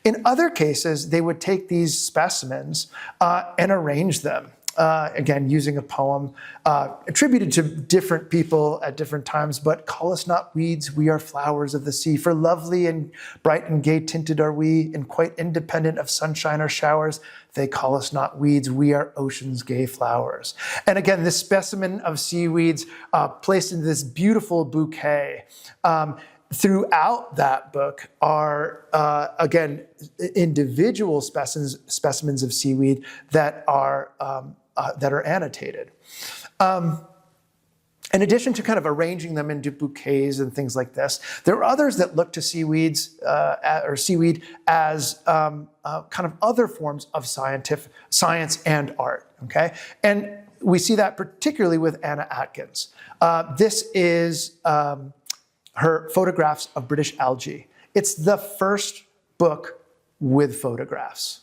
In other cases, they would take these specimens and arrange them. Again, using a poem attributed to different people at different times, but call us not weeds, we are flowers of the sea, for lovely and bright and gay tinted are we, and quite independent of sunshine or showers. They call us not weeds, we are ocean's gay flowers. And again, this specimen of seaweeds placed in this beautiful bouquet. Throughout that book are, again, individual specimens of seaweed that are annotated. In addition to kind of arranging them into bouquets and things like this, there are others that look to seaweed as kind of other forms of science and art. Okay, and we see that particularly with Anna Atkins. This is her photographs of British algae. It's the first book with photographs,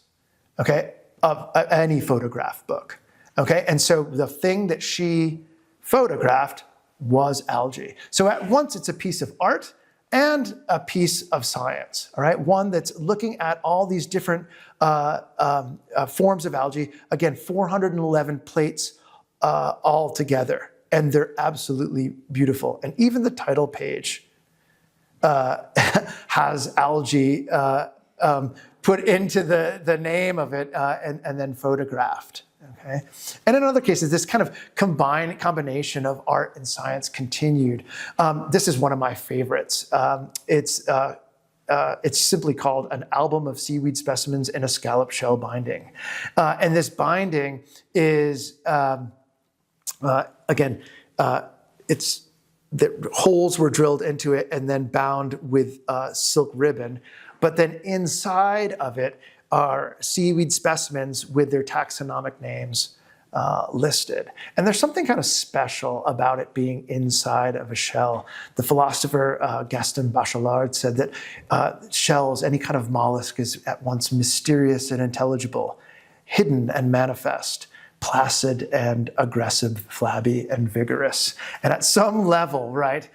okay, of any photograph book, okay? And so the thing that she photographed was algae. So at once it's a piece of art, and a piece of science, all right? One that's looking at all these different forms of algae. Again, 411 plates all together, and they're absolutely beautiful. And even the title page has algae put into the name of it and then photographed. Okay. And in other cases, this kind of combination of art and science continued. This is one of my favorites. It's simply called An Album of Seaweed Specimens in a Scallop Shell Binding. And this binding is, again, the holes were drilled into it and then bound with silk ribbon. But then inside of it are seaweed specimens with their taxonomic names listed. And there's something kind of special about it being inside of a shell. The philosopher Gaston Bachelard said that shells, any kind of mollusk, is at once mysterious and intelligible, hidden and manifest, placid and aggressive, flabby and vigorous. And at some level, right,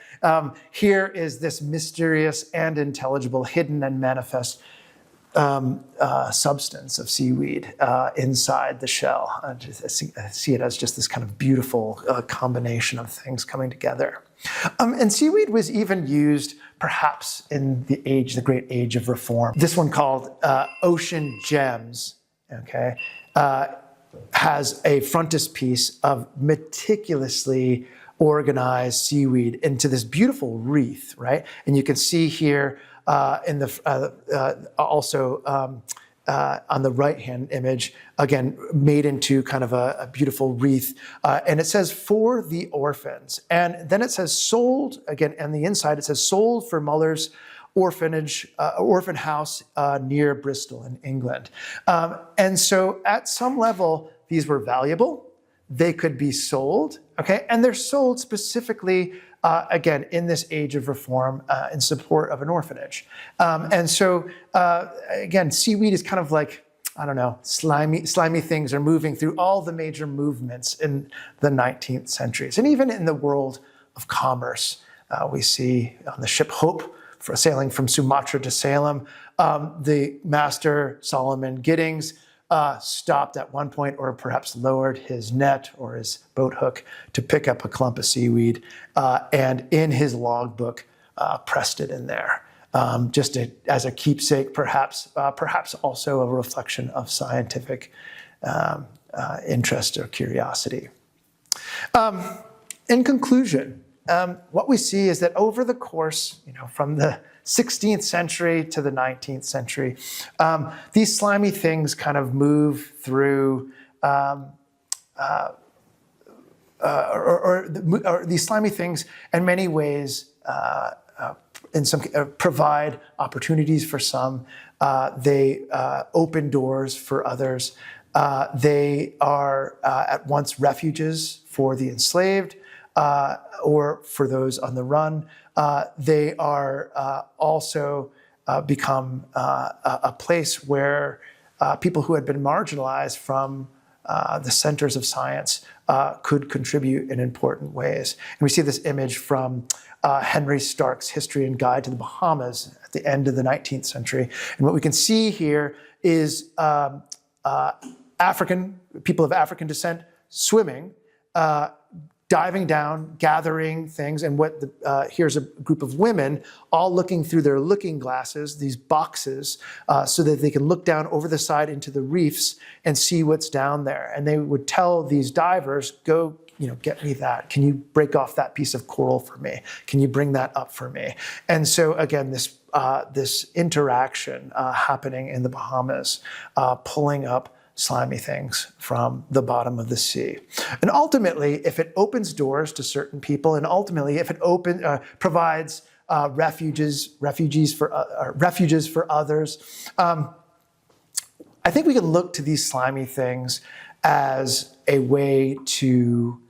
here is this mysterious and intelligible, hidden and manifest substance of seaweed inside the shell. I see it as just this kind of beautiful combination of things coming together. And seaweed was even used perhaps in the great age of reform. This one called Ocean Gems, okay, has a frontispiece of meticulously organized seaweed into this beautiful wreath, right? And you can see here in the also on the right-hand image, again, made into kind of a beautiful wreath. And it says, for the orphans. And then it says sold, again, on the inside, it says sold for Muller's orphan house near Bristol in England. And so at some level, these were valuable. They could be sold, okay? And they're sold specifically, again, in this age of reform in support of an orphanage. And so, again, seaweed is kind of like, I don't know, slimy things are moving through all the major movements in the 19th centuries. And even in the world of commerce, we see on the ship Hope, for sailing from Sumatra to Salem, the master, Solomon Giddings, stopped at one point, or perhaps lowered his net or his boat hook to pick up a clump of seaweed, and in his logbook pressed it in there, as a keepsake, perhaps also a reflection of scientific interest or curiosity. In conclusion, what we see is that over the course, from the 16th century to the 19th century, these slimy things kind of move through, or these slimy things in many ways provide opportunities for some. They open doors for others. They are at once refuges for the enslaved, or for those on the run. They are also become a place where people who had been marginalized from the centers of science could contribute in important ways. And we see this image from Henry Stark's History and Guide to the Bahamas at the end of the 19th century. And what we can see here is people of African descent swimming, diving down, gathering things, and here's a group of women all looking through their looking glasses, these boxes, so that they can look down over the side into the reefs and see what's down there. And they would tell these divers, go, get me that. Can you break off that piece of coral for me? Can you bring that up for me? And so again, this interaction happening in the Bahamas, pulling up slimy things from the bottom of the sea. And ultimately, if it opens doors to certain people, and ultimately, if it provides refuges for others, I think we can look to these slimy things as a way to,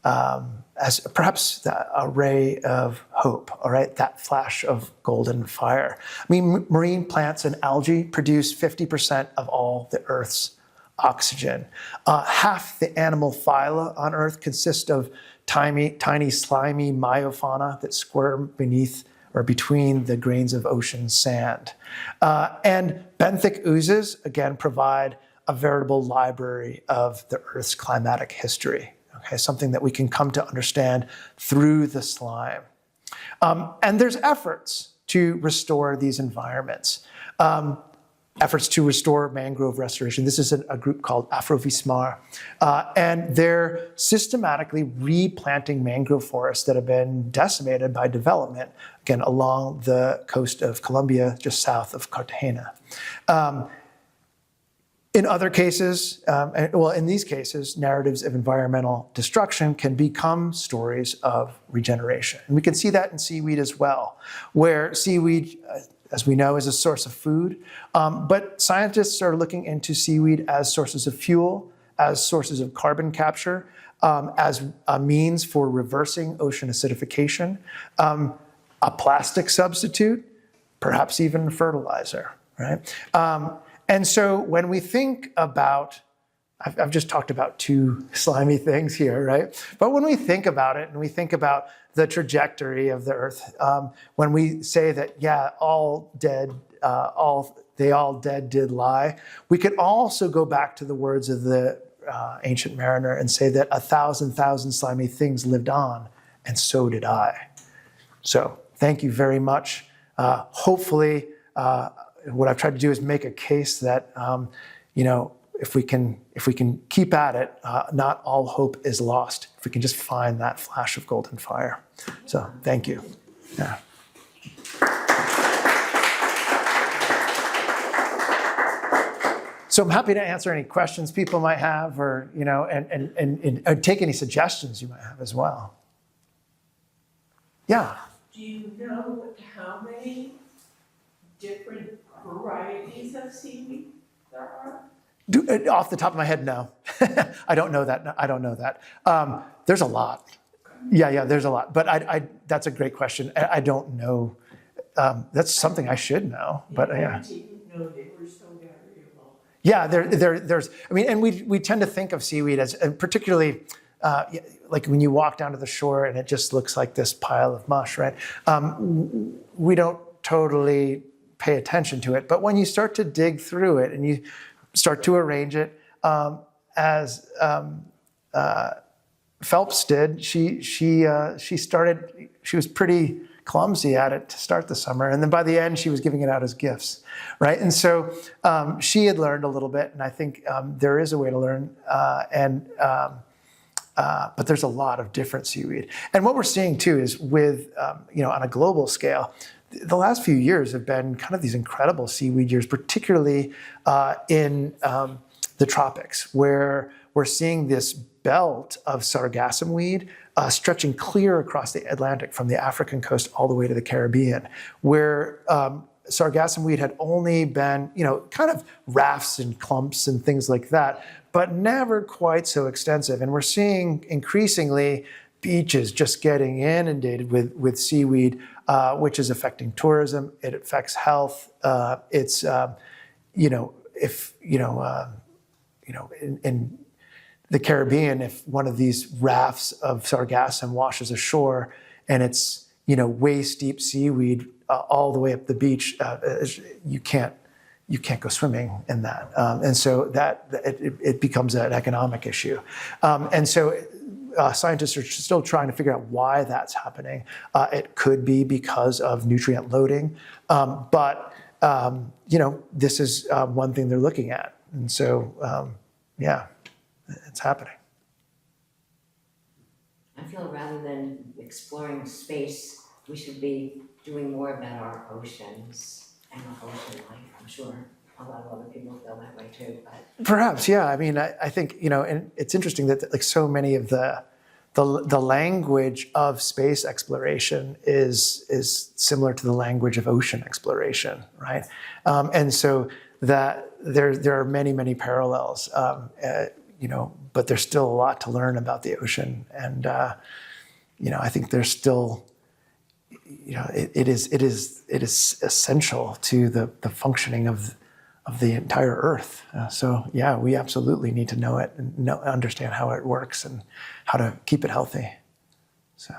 as perhaps a ray of hope, all right, that flash of golden fire. I mean, marine plants and algae produce 50% of all the Earth's oxygen. Half the animal phyla on Earth consist of tiny slimy myofauna that squirm beneath or between the grains of ocean sand. And benthic oozes, again, provide a veritable library of the Earth's climatic history, okay, something that we can come to understand through the slime. And there's efforts to restore these environments. Efforts to restore mangrove restoration. This is a group called Afrovismar, and they're systematically replanting mangrove forests that have been decimated by development, again, along the coast of Colombia, just south of Cartagena. In other cases, in these cases, narratives of environmental destruction can become stories of regeneration. And we can see that in seaweed as well, where seaweed, as we know, is a source of food. But scientists are looking into seaweed as sources of fuel, as sources of carbon capture, as a means for reversing ocean acidification, a plastic substitute, perhaps even fertilizer, right? And so when we think about, I've just talked about two slimy things here, right? But when we think about it and we think about the trajectory of the Earth, when we say that, yeah, all dead did lie, we could also go back to the words of the ancient mariner and say that 1,000 slimy things lived on, and so did I. So thank you very much. Hopefully, what I've tried to do is make a case that, if we can keep at it, not all hope is lost. If we can just find that flash of golden fire. So thank you. Yeah. So I'm happy to answer any questions people might have, or and take any suggestions you might have as well. Yeah. Do you know how many different varieties of seaweed there are? Off the top of my head, no. I don't know that. I don't know that. There's a lot. Yeah, there's a lot. But that's a great question. I don't know. That's something I should know. But yeah. I didn't know they were so variable. Yeah, there's. I mean, and we tend to think of seaweed as, and particularly, like when you walk down to the shore and it just looks like this pile of mush, right? We don't totally pay attention to it. But when you start to dig through it and you start to arrange it, as Phelps did, she was pretty clumsy at it to start the summer, and then by the end she was giving it out as gifts, right? And so she had learned a little bit, and I think there is a way to learn, but there's a lot of different seaweed. And what we're seeing too is with on a global scale, the last few years have been kind of these incredible seaweed years, particularly in the tropics, where we're seeing this belt of sargassum weed stretching clear across the Atlantic from the African coast all the way to the Caribbean, where sargassum weed had only been, kind of rafts and clumps and things like that, but never quite so extensive. And we're seeing increasingly beaches just getting inundated with seaweed, which is affecting tourism. It affects health. In the Caribbean, if one of these rafts of sargassum washes ashore and it's waist deep seaweed all the way up the beach, you can't go swimming in that, and so that it becomes an economic issue, and so. Scientists are still trying to figure out why that's happening. It could be because of nutrient loading, but this is one thing they're looking at, and so it's happening. I feel rather than exploring space, we should be doing more about our oceans and our ocean life. I'm sure a lot of other people feel that way too. But Perhaps, yeah. I mean, I think and it's interesting that like so many of the language of space exploration is similar to the language of ocean exploration, right? And so that there are many parallels, but there's still a lot to learn about the ocean, and I think there's still, it is essential to the functioning of the entire Earth. So yeah, we absolutely need to know it and understand how it works and how to keep it healthy. So,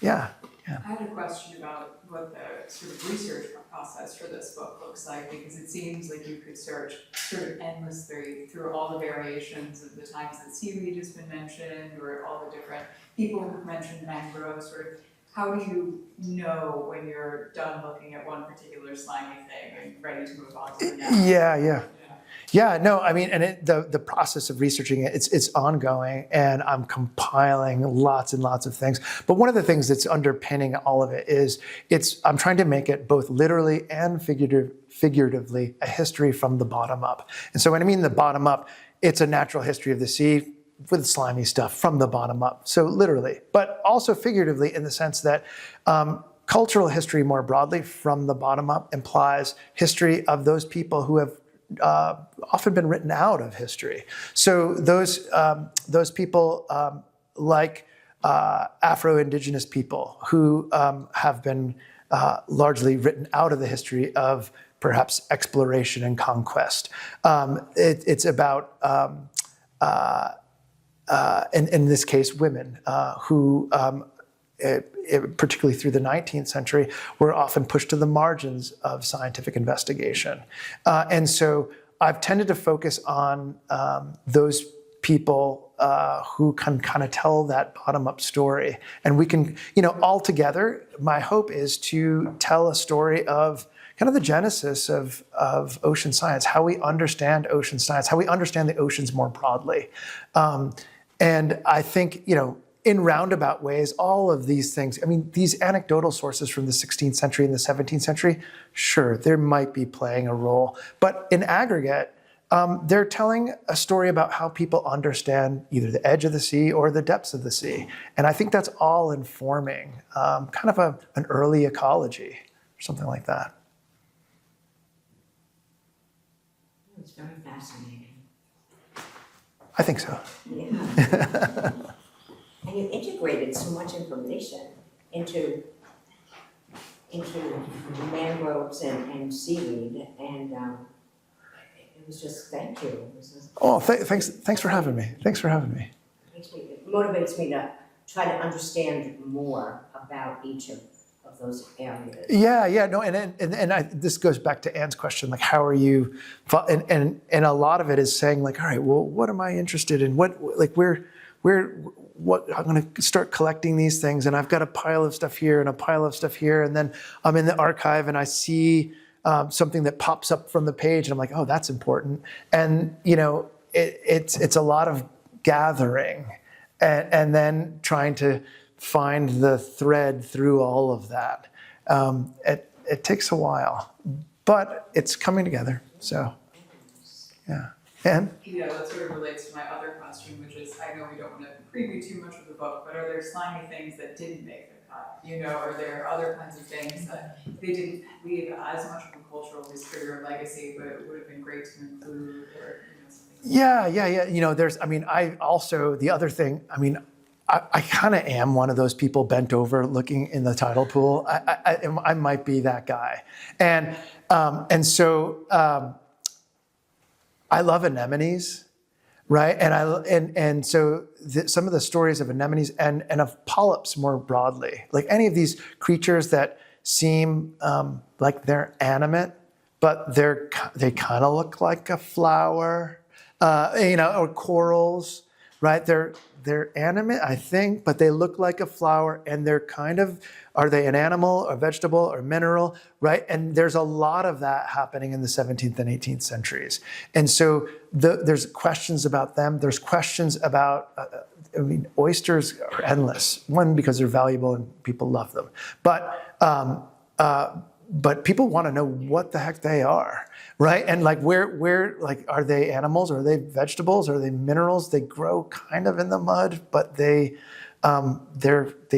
yeah. I had a question about what the sort of research process for this book looks like, because it seems like you could search sort of endlessly through all the variations of the times that seaweed has been mentioned, or all the different people who've mentioned mangrove. Sort of, how do you know when you're done looking at one particular slimy thing and ready to move on to the next? Yeah, no, I mean, and the process of researching it, it's ongoing, and I'm compiling lots and lots of things. But one of the things that's underpinning all of it is I'm trying to make it both literally and figuratively a history from the bottom up. And so when I mean the bottom up, it's a natural history of the sea with slimy stuff from the bottom up. So literally, but also figuratively in the sense that cultural history more broadly from the bottom up implies history of those people who have often been written out of history. So those people like Afro-Indigenous people who have been largely written out of the history of perhaps exploration and conquest. It's about, in this case, women who particularly through the 19th century, were often pushed to the margins of scientific investigation. And so I've tended to focus on those people who can kind of tell that bottom-up story. And we can, all together, my hope is to tell a story of kind of the genesis of ocean science, how we understand ocean science, how we understand the oceans more broadly. And I think, in roundabout ways, all of these things, I mean, these anecdotal sources from the 16th century and the 17th century, sure, there might be playing a role. But in aggregate, they're telling a story about how people understand either the edge of the sea or the depths of the sea. And I think that's all informing kind of an early ecology or something like that. It's very fascinating. I think so. Yeah. And you integrated so much information into mangroves and seaweed, and it was just, thank you. It was just, Thanks for having me. Thanks for having me. It motivates me to try to understand more about each of those areas. Yeah, no, this goes back to Anne's question, like, how are you, and a lot of it is saying, like, all right, well, what am I interested in? I'm going to start collecting these things, and I've got a pile of stuff here and a pile of stuff here, and then I'm in the archive and I see something that pops up from the page, and I'm like, oh, that's important. And it's a lot of gathering, and then trying to find the thread through all of that. It takes a while, but it's coming together. So, yeah. And yeah, that sort of relates to my other question, which is, I know we don't want to preview too much of the book, but are there slimy things that didn't make the cut? Are there other kinds of things that they didn't leave as much of a cultural history or legacy, but it would have been great to include, or something? Yeah. The other thing, I kind of am one of those people bent over looking in the tidal pool. I might be that guy. And so I love anemones, right? And so some of the stories of anemones and of polyps more broadly, like any of these creatures that seem like they're animate, but they kind of look like a flower, or corals, right? They're animate, I think, but they look like a flower, and they're kind of, are they an animal or vegetable or mineral, right? And there's a lot of that happening in the 17th and 18th centuries. And so there's questions about them. There's questions about, oysters are endless. One, because they're valuable and people love them. But people want to know what the heck they are, right? And like where are they animals? Are they vegetables? Are they minerals? They grow kind of in the mud, but they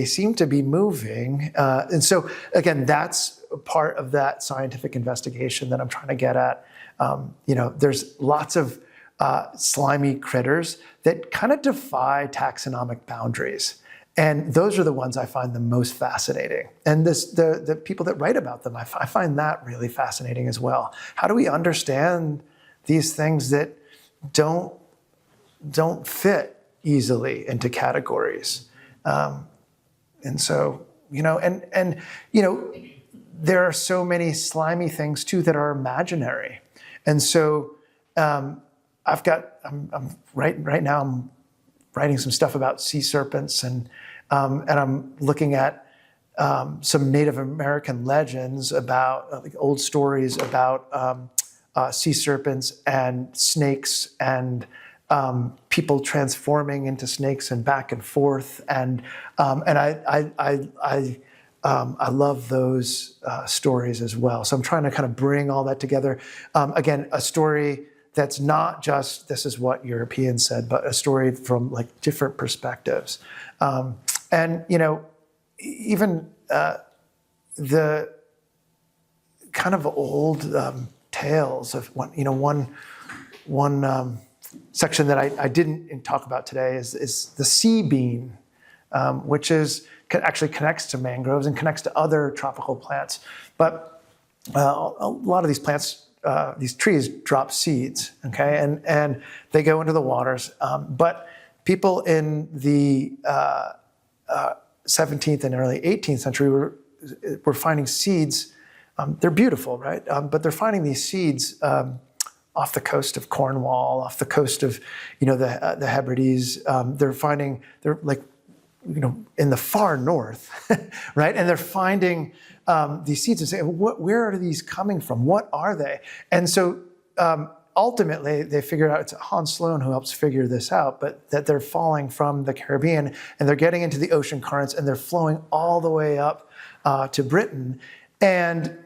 seem to be moving. And so again, that's part of that scientific investigation that I'm trying to get at. There's lots of slimy critters that kind of defy taxonomic boundaries. And those are the ones I find the most fascinating. And the people that write about them, I find that really fascinating as well. How do we understand these things that don't fit easily into categories? And so, and there are so many slimy things too that are imaginary. And so I'm right now I'm writing some stuff about sea serpents, and I'm looking at some Native American legends about like old stories about sea serpents and snakes and people transforming into snakes and back and forth, and I love those stories as well. So I'm trying to kind of bring all that together. Again, a story that's not just this is what Europeans said, but a story from like different perspectives. And even the kind of old tales of one section that I didn't talk about today is the sea bean, which actually connects to mangroves and connects to other tropical plants. But a lot of these plants, these trees drop seeds, okay, and they go into the waters. But people in the 17th and early 18th century were finding seeds. They're beautiful, right? But they're finding these seeds off the coast of Cornwall, off the coast of the Hebrides. They're like in the far north, right? And they're finding these seeds and saying, where are these coming from? What are they? And so ultimately, they figured out, it's Hans Sloane who helps figure this out, but that they're falling from the Caribbean and they're getting into the ocean currents and they're flowing all the way up to Britain. And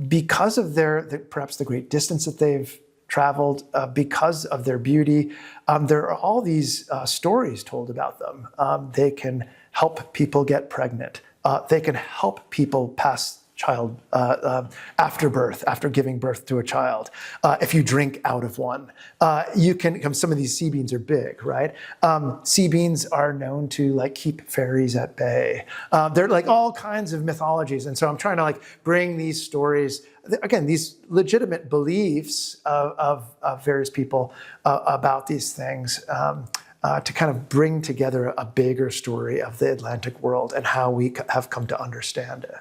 because of perhaps the great distance that they've traveled, because of their beauty, there are all these stories told about them. They can help people get pregnant. They can help people pass child after birth, after giving birth to a child. If you drink out of one, some of these sea beans are big, right? Sea beans are known to like keep fairies at bay. They're like all kinds of mythologies. And so I'm trying to like bring these stories, again, these legitimate beliefs of various people about these things, to kind of bring together a bigger story of the Atlantic world and how we have come to understand it.